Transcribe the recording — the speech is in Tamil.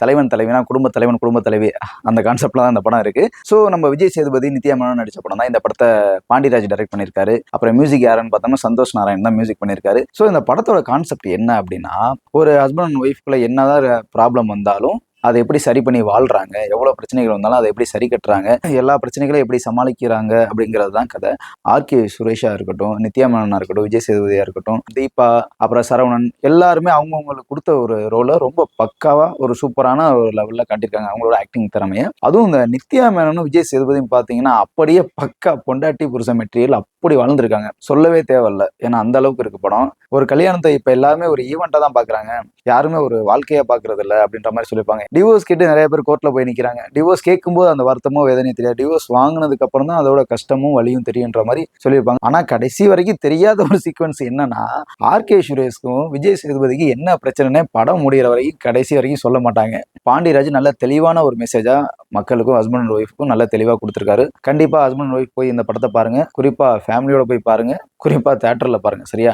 தலைவன் தலைவினா குடும்ப தலைவன் குடும்ப தலைவி அந்த கான்செப்ட்ல தான் இந்த படம் இருக்கு. ஸோ நம்ம விஜய் சேதுபதி நித்யா மேனன் நடிச்ச படம் தான். இந்த படத்தை பாண்டிராஜ் டைரக்ட் பண்ணியிருக்காரு. அப்புறம் மியூசிக் யாருன்னு பார்த்தோம்னா சந்தோஷ் நாராயண் தான் மியூசிக் பண்ணியிருக்காரு. ஸோ இந்த படத்தோட கான்செப்ட் என்ன அப்படின்னா, ஒரு ஹஸ்பண்ட் அண்ட் ஒய்ஃப்குள்ள என்னதான் ப்ராப்ளம் வந்தாலும் அதை எப்படி சரி பண்ணி வாழ்றாங்க, எவ்வளவு பிரச்சனைகள் வந்தாலும் அதை எப்படி சரி கட்டுறாங்க, எல்லா பிரச்சனைகளையும் எப்படி சமாளிக்கிறாங்க அப்படிங்கிறது தான் கதை. ஆர்கே சுரேஷா இருக்கட்டும், நித்யா மேனனா இருக்கட்டும், விஜய் சேதுபதியா இருக்கட்டும், தீபா, அப்புறம் சரவணன், எல்லாருமே அவங்கவுங்களுக்கு கொடுத்த ஒரு ரோலை ரொம்ப பக்காவா ஒரு சூப்பரான ஒரு லெவல்ல காட்டியிருக்காங்க அவங்களோட ஆக்டிங் திறமையை. அதுவும் இந்த நித்யா மேனனும் விஜய் சேதுபதியும் பார்த்தீங்கன்னா அப்படியே பக்கா பொண்டாட்டி புருஷ மெட்டீரியல் அப்படி வளர்ந்துருக்காங்க. சொல்லவே தேவையில்ல, ஏன்னா அந்த அளவுக்கு இருக்கு படம். ஒரு கல்யாணத்தை இப்ப எல்லாருமே ஒரு ஈவெண்டா தான் பாக்குறாங்க, யாருமே ஒரு வாழ்க்கையா பாக்குறது இல்லை அப்படின்ற மாதிரி சொல்லியிருப்பாங்க. டிவோர்ஸ் கேட்டு நிறைய பேர் கோர்ட்ல போய் நிக்கிறாங்க. டிவோர்ஸ் கேட்கும்போது அந்த வருத்தமோ வேதனையும் தெரியாது, டிவோர்ஸ் வாங்கினதுக்கு அப்புறம் தான் அதோட கஷ்டமும் வலியும் தெரியுன்ற மாதிரி சொல்லியிருப்பாங்க. ஆனா கடைசி வரைக்கும் தெரியாத ஒரு சீக்வன்ஸ் என்னன்னா, ஆர்கே சுரேஷ்க்கும் விஜய் சேதுபதிக்கு என்ன பிரச்சனைன்னு படம் முடிகிற வரைக்கும் கடைசி வரைக்கும் சொல்ல மாட்டாங்க. பாண்டியராஜ் நல்ல தெளிவான ஒரு மெசேஜா மக்களுக்கும் ஹஸ்பண்ட் அண்ட் ஒய்ஃப்க்கும் நல்ல தெளிவாக கொடுத்துருக்காரு. கண்டிப்பா ஹஸ்பண்ட் அண்ட் ஒய்ஃப் போய் இந்த படத்தை பாருங்க, குறிப்பா ஃபேமிலியோட போய் பாருங்க, குறிப்பா தியேட்டர்ல பாருங்க. சரியா?